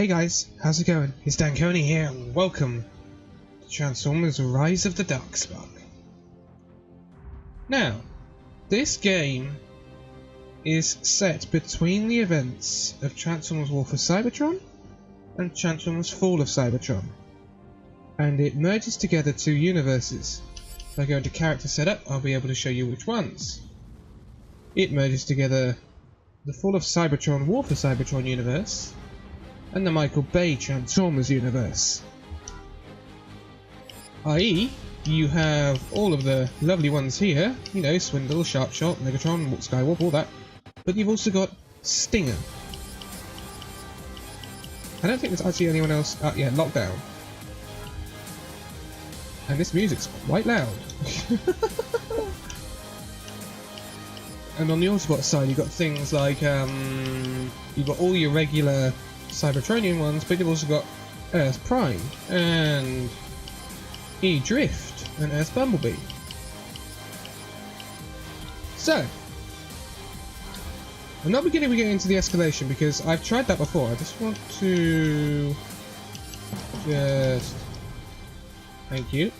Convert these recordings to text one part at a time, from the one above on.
Hey guys, how's it going? It's Dan Coney here and welcome to Transformers Rise of the Darkspark. Now, this game is set between the events of Transformers War for Cybertron and Transformers Fall of Cybertron, and it merges together two universes. If I go into character setup, I'll be able to show you which ones. It merges together the Fall of Cybertron War for Cybertron universe and the Michael Bay Transformers universe. I.e., you have all of the lovely ones here, you know, Swindle, Sharpshot, Megatron, Skywarp, all that, but you've also got Stinger. I don't think there's actually anyone else. Yeah, Lockdown. And this music's quite loud. And on the Autobot side, you've got things like you've got all your regular Cybertronian ones, but you've also got Earth Prime and E-Drift and Earth Bumblebee. So, I'm not beginning to get into the escalation because I've tried that before. I just want to thank you.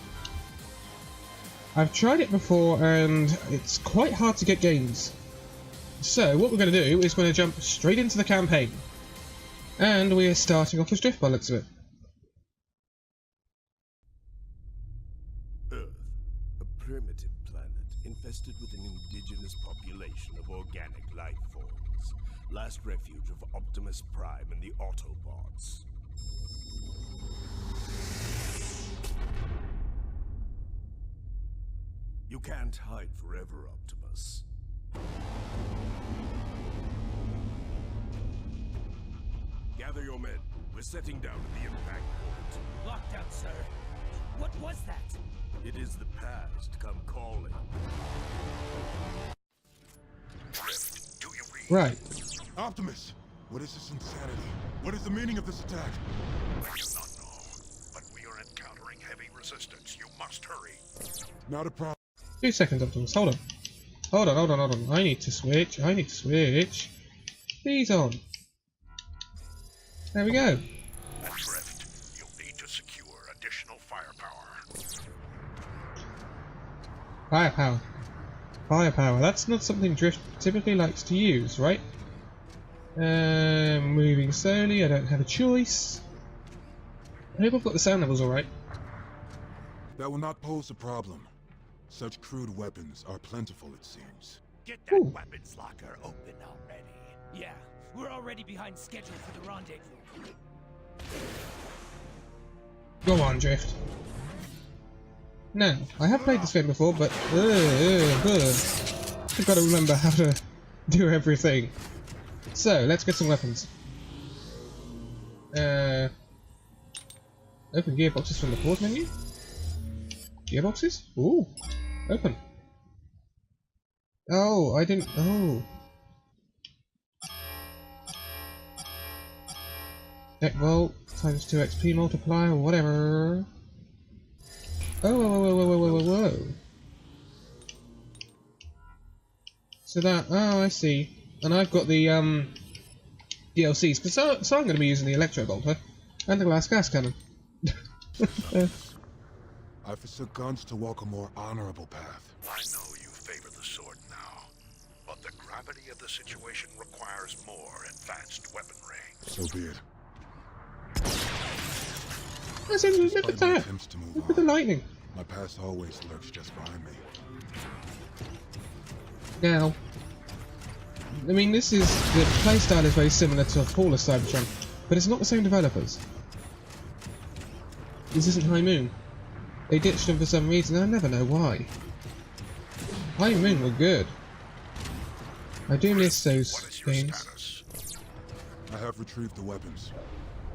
I've tried it before and it's quite hard to get games. So what we're going to do is we're going to jump straight into the campaign. And we are starting off as Drift by the looks of it. Earth, a primitive planet infested with an indigenous population of organic life forms. Last refuge of Optimus Prime and the Autobots. You can't hide forever, Optimus. Gather your men. We're setting down at the impact point. Lockdown, sir. What was that? It is the past come calling. Drift, do you read? Right. Optimus, what is this insanity? What is the meaning of this attack? I do not know, but we are encountering heavy resistance. You must hurry. Not a problem. 2 seconds, Optimus. Hold on. Hold on. I need to switch. Please on. There we go. At Drift, you'll need to secure additional firepower. Firepower. That's not something Drift typically likes to use, right? Moving slowly. I don't have a choice. I hope I've got the sound levels alright. That will not pose a problem. Such crude weapons are plentiful, it seems. Get that weapons locker open already. Yeah, we're already behind schedule for the rendezvous. Go on, Drift. Now, I have played this game before, but I've got to remember how to do everything. So, let's get some weapons. Open gearboxes from the pause menu. Gearboxes? Ooh, open. Oh, I didn't. Oh. Deck Volt times 2 XP multiplier, whatever. Whoa. So that, oh, I see. And I've got the DLCs, because so I'm going to be using the Electro Bolter and the Glass Gas Cannon. I forsook guns to walk a more honorable path. I know you favor the sword now, but the gravity of the situation requires more advanced weaponry. So be it. Look at Despite my that! attempts to move Look at the on, lightning! my past always lurks just behind me. Now, I mean, the playstyle is very similar to Fall of Cybertron, but it's not the same developers. This isn't High Moon. They ditched them for some reason, I never know why. High Moon were good. I do miss those What is your games. status? I have retrieved the weapons.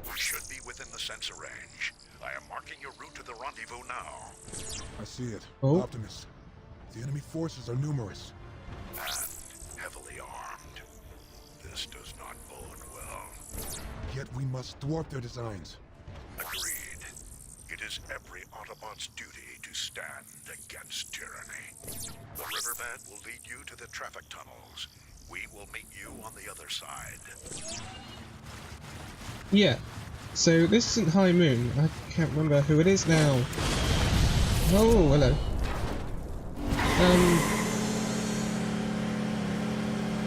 We should be within the sensor range. I am marking your route to the rendezvous now. I see it. Oh. Optimus. The enemy forces are numerous. And heavily armed. This does not bode well. Yet we must thwart their designs. Agreed. It is every Autobot's duty to stand against tyranny. The riverbed will lead you to the traffic tunnels. We will meet you on the other side. Yeah, So this isn't High Moon. I can't remember who it is now. Oh, hello.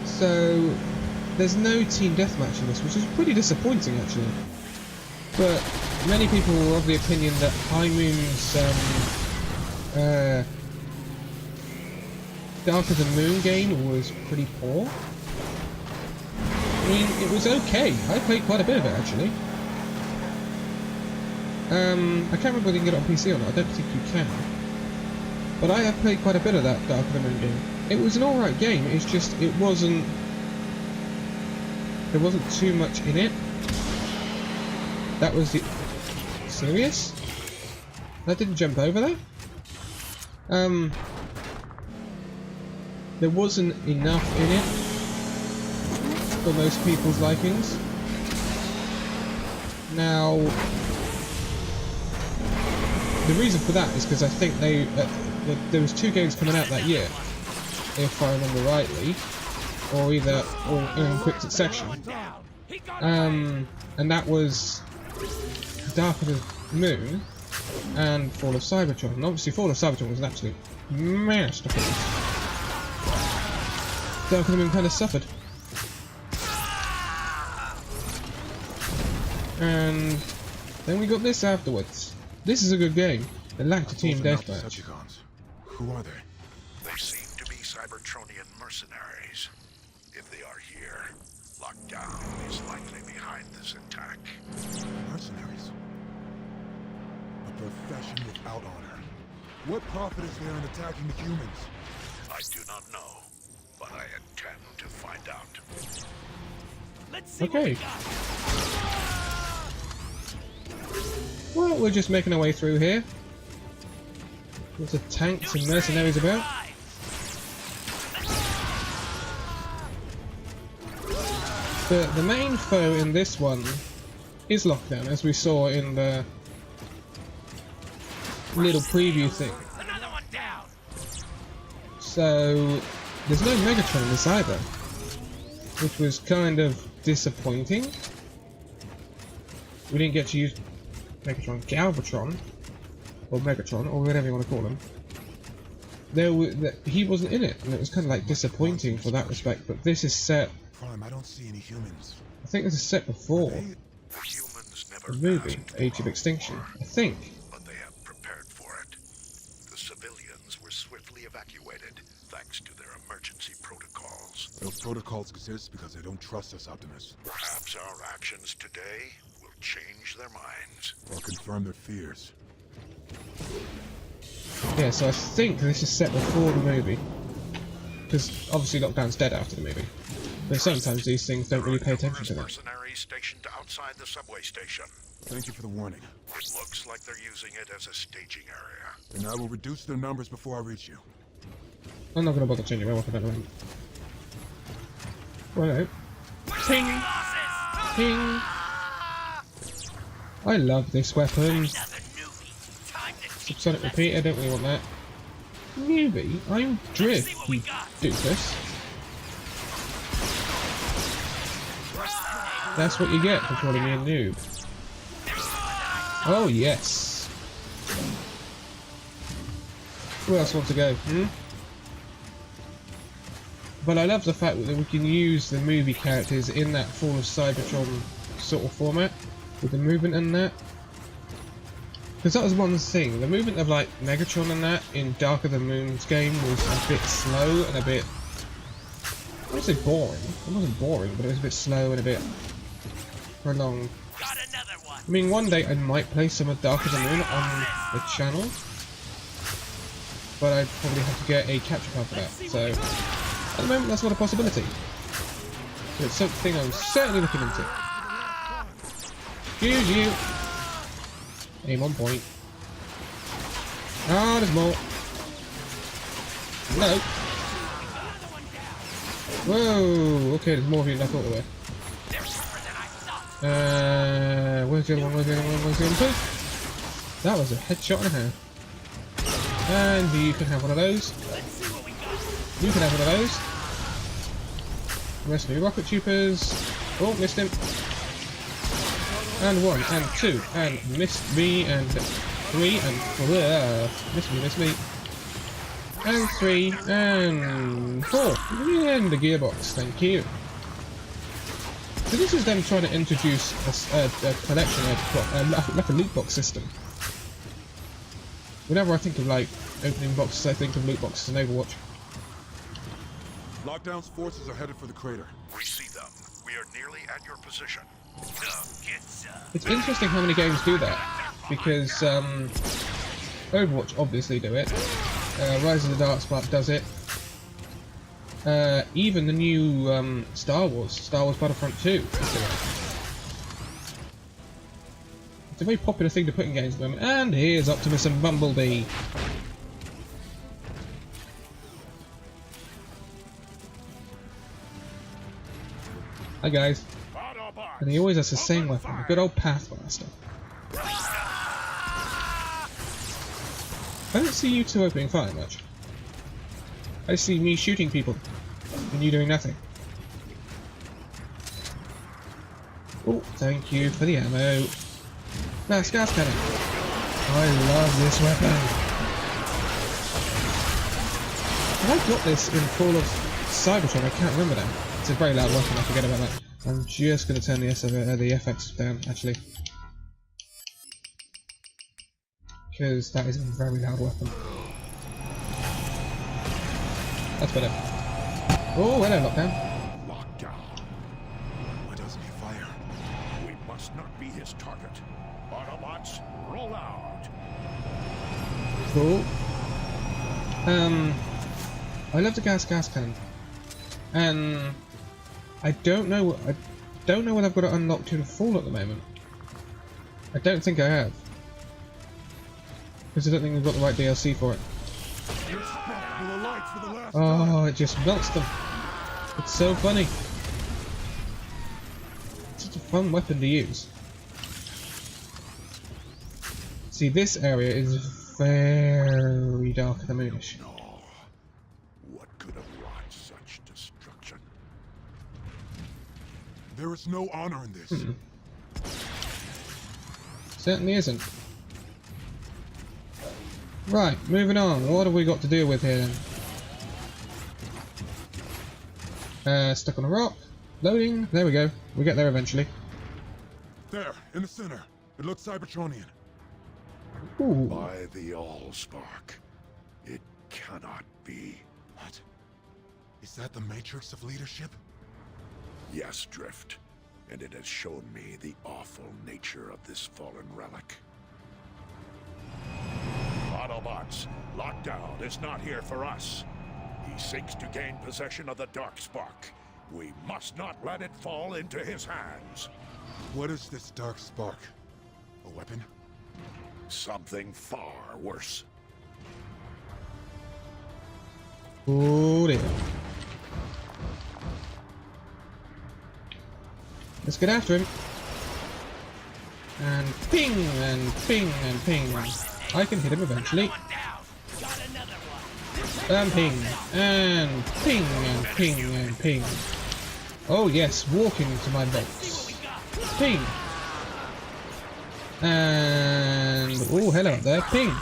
So there's no team deathmatch in this, which is pretty disappointing actually. But many people were of the opinion that High Moon's Dark of the Moon game was pretty poor. I mean, it was okay. I played quite a bit of it actually. I can't remember whether you can get it on PC or not. I don't think you can. But I have played quite a bit of that Dark of the Moon game. It was an alright game. It's just there wasn't too much in it. That was the serious? That didn't jump over there? There wasn't enough in it for most people's likings. Now, the reason for that is because I think there was 2 games coming out that year, if I remember rightly, or in quick succession. And that was Dark of the Moon and Fall of Cybertron. And obviously Fall of Cybertron was an absolute masterpiece. Dark of the Moon kind of suffered. And then we got this afterwards. This is a good game. It lacked a team deathmatch. Who are they? They seem to be Cybertronian mercenaries. If they are here, Lockdown is likely behind this attack. Mercenaries? A profession without honor. What profit is there in attacking the humans? I do not know, but I intend to find out. Let's see what Okay. we got. Well, we're just making our way through here. Lots of tanks and mercenaries about. The main foe in this one is Lockdown, as we saw in the little preview thing. Another one down. So there's no Megatron in this either, which was kind of disappointing. We didn't get to use Megatron, Galvatron, or Megatron, or whatever you want to call him. He wasn't in it, and it was kind of like disappointing for that respect. But this is set. Prime, I don't see any humans. I think this is set before They- The humans never the movie, asked Age of for Extinction. war, I think. but they have prepared for it. The civilians were swiftly evacuated thanks to their emergency protocols. Those protocols exist because they don't trust us, Optimus. Perhaps our actions today will change their minds. Or confirm their fears. Yeah, so I think this is set before the movie. Because obviously Lockdown's dead after the movie. But sometimes these things don't really pay attention to them. Mercenaries stationed outside the subway station. Thank you for the warning. It looks like they're using it as a staging area. And I will reduce their numbers before I reach you. I'm not going to bother changing my weapon at the moment. Well, ping! Ping! I love this weapon. Another newbie. Time to teach Subsonic repeater, don't really want that. Newbie? I'm Drift, you doofus. That's what you get for calling me a noob. Oh yes. Who else wants to go? But I love the fact that we can use the movie characters in that Fall of Cybertron sort of format, with the movement and that. Because that was one thing, the movement of like Megatron and that in Dark of the Moon's game was a bit slow and a bit, I wouldn't say boring, it wasn't boring, but it was a bit slow and a bit prolonged. Got another one. I mean, one day I might play some of Dark of the Moon on the channel, but I'd probably have to get a capture card for that, so at the moment that's not a possibility. But it's something I'm certainly looking into. Excuse you! Aim on point. Ah, there's more. No. Whoa, okay, there's more of you than I thought there were. Where's the other one? Where's the other one? Where's the other one? That was a headshot and a half. And you can have one of those. You can have one of those. The rest of you rocket troopers. Oh, missed him. and 1, and 2, and missed me, and 3, and missed me, and 3, and 4, and the gearbox, thank you. So this is them trying to introduce a collection, like a loot box system. Whenever I think of like opening boxes, I think of loot boxes in Overwatch. Lockdown's forces are headed for the crater. We see them. We are nearly at your position. It's interesting how many games do that, because Overwatch obviously do it, Rise of the Darkspark does it, even the new Star Wars Battlefront 2 is doing it. It's a very popular thing to put in games at the moment, and here's Optimus and Bumblebee. Hi guys. And he always has the same weapon, the good old Pathmaster. I don't see you two opening fire much. I see me shooting people, and you doing nothing. Oh, thank you for the ammo. Gas cannon. I love this weapon. Have I got this in Fall of Cybertron? I can't remember now. It's a very loud weapon, I forget about that. I'm just going to turn the FX down, actually. Because that is a very loud weapon. That's better. Oh, hello, lockdown. Lockdown. Why doesn't he fire? We must not be his target. Autobots, roll out. Cool. I love the gas cannon. And I don't know when I've got it unlocked to the Fall at the moment. I don't think I have. Because I don't think we've got the right DLC for it. Oh, it just melts them. It's so funny. It's such a fun weapon to use. See, this area is very dark at the moonish. No. What could have wrought such destruction? There is no honor in this. Certainly isn't. Right, moving on. What have we got to deal with here then? Stuck on a rock. Loading. There we go. We get there eventually. There, in the center. It looks Cybertronian. Ooh. By the Allspark, it cannot be. What? Is that the matrix of leadership? Yes, Drift, and it has shown me the awful nature of this fallen relic. Autobots, Lockdown is not here for us. He seeks to gain possession of the Darkspark. We must not let it fall into his hands. What is this dark spark? A weapon? Something far worse. Oh dear. Let's get after him. And ping, and ping, and ping. I can hit him eventually. And ping, and ping, and ping, and ping. Oh yes, walking to my box. Ping. And oh, hello there, ping.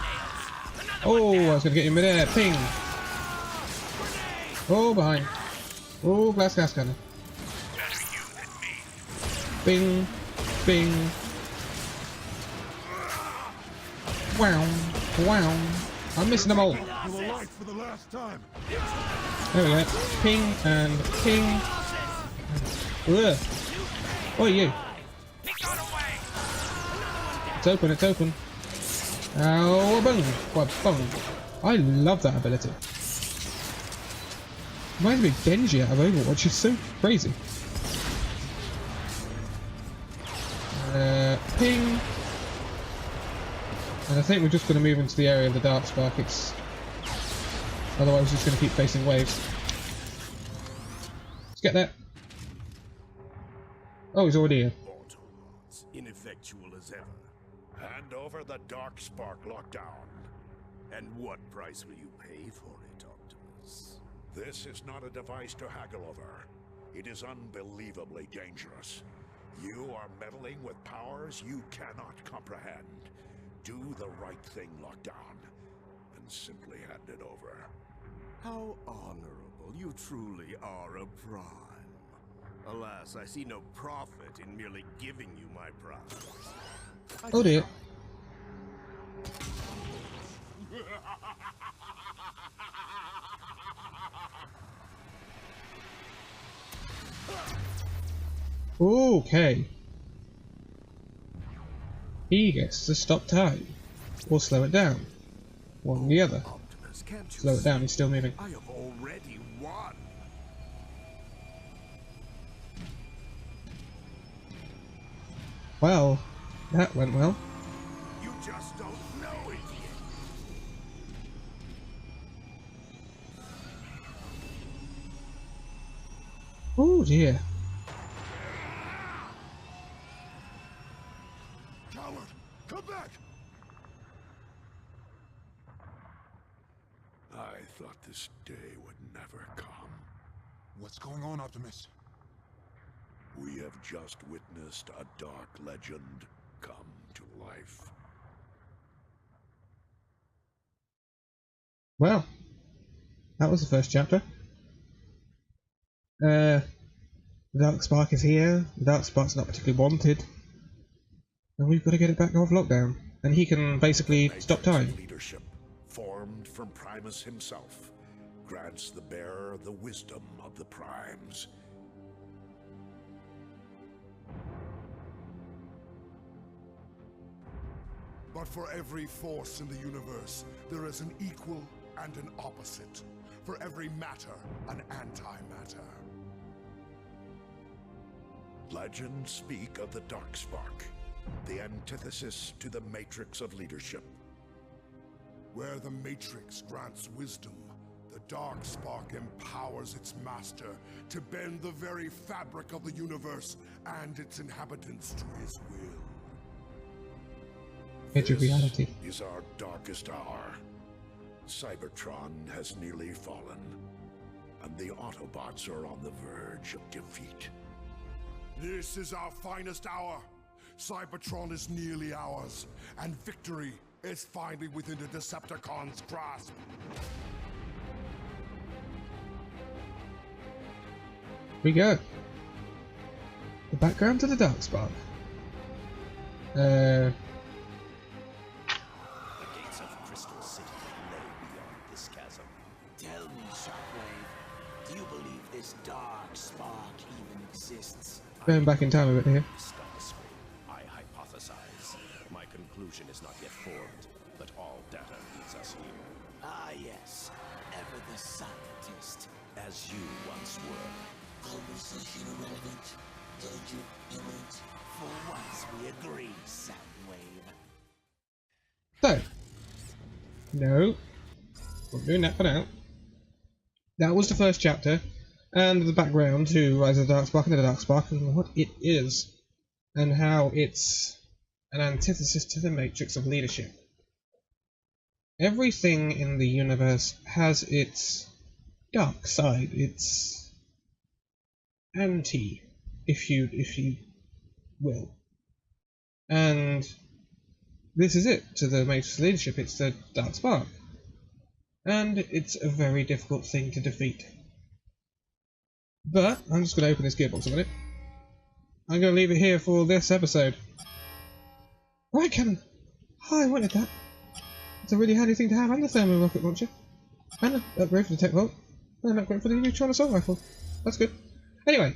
Oh, I was gonna get you midair, ping. Oh, behind. Oh, gas cannon. Bing, bing. Wow, wow. I'm missing them all. For the last time. There we go. Ping and ping. Ugh. Oh, you. It's open, it's open. Oh, boom. Boom. I love that ability. Reminds me of Genji out of Overwatch. It's so crazy. Ping. And I think we're just going to move into the area of the Darkspark. Otherwise, we're just going to keep facing waves. Let's get there. Oh, he's already here. Autobots, ineffectual as ever. Hand over the Darkspark Lockdown. And what price will you pay for it, Optimus? This is not a device to haggle over. It is unbelievably dangerous. You are meddling with powers you cannot comprehend. Do the right thing, Lockdown, and simply hand it over. How honorable. You truly are a prime. Alas, I see no profit in merely giving you my prize. Oh dear. Okay. He gets to stop time. Or slow it down. One or the other. Optimus, can't you Slow it down, see? he's still moving. I have already won. Well, that went well. You just don't know it yet. Oh dear. Coward, come back! I thought this day would never come. What's going on, Optimus? We have just witnessed a dark legend come to life. Well, that was the first chapter. The Dark Spark is here. The Dark Spark's not particularly wanted. And we've got to get it back off lockdown. And he can basically stop time. Leadership, formed from Primus himself, grants the bearer the wisdom of the Primes. But for every force in the universe, there is an equal and an opposite. For every matter, an antimatter. Legends speak of the Darkspark, the antithesis to the Matrix of leadership. Where the Matrix grants wisdom, the Dark Spark empowers its master to bend the very fabric of the universe and its inhabitants to his will. Edge of reality. This is our darkest hour. Cybertron has nearly fallen, and the Autobots are on the verge of defeat. This is our finest hour. Cybertron is nearly ours, and victory is finally within the Decepticons' grasp. We go. The background to the Darkspark. The gates of Crystal City lay beyond this chasm. Tell me, Shockwave, do you believe this dark spark even exists? Going back in time a bit here. Starscream, I hypothesize. My conclusion is not yet formed, but all data leads us here. Ah, yes. Ever the scientist. As you once were. Conversation irrelevant. Danger imminent. For once we agree, Soundwave. So. No. Not doing that for now. That was the first chapter. And the background to Rise of the Darkspark and the Darkspark and what it is. And how it's an antithesis to the Matrix of leadership. Everything in the universe has its dark side, its anti, if you will. And this is it to the Matrix leadership, it's the Dark Spark. And it's a very difficult thing to defeat. But I'm just going to open this gearbox a minute. I'm going to leave it here for this episode. Right, Cannon. I wanted that. It's a really handy thing to have, and the thermal rocket launcher. And an upgrade for the tech vault. And an upgrade for the neutron assault rifle. That's good. Anyway.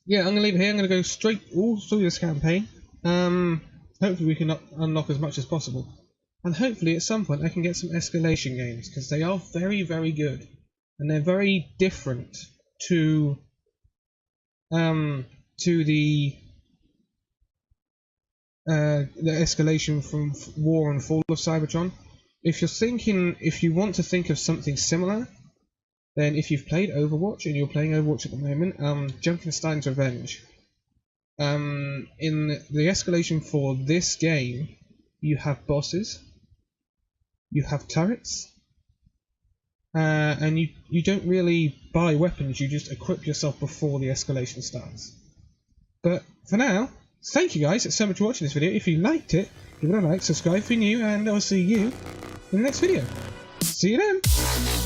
Yeah, I'm going to leave it here. I'm going to go straight all through this campaign. Hopefully we can unlock as much as possible. And hopefully at some point I can get some escalation games, because they are very, very good. And they're very different to the escalation from War and Fall of Cybertron. If you want to think of something similar, then if you've played Overwatch and you're playing Overwatch at the moment, Junkenstein's Revenge. In the escalation for this game, you have bosses, you have turrets, and you don't really buy weapons, you just equip yourself before the escalation starts. But for now, thank you guys so much for watching this video. If you liked it, give it a like, subscribe if you're new, and I'll see you in the next video. See you then!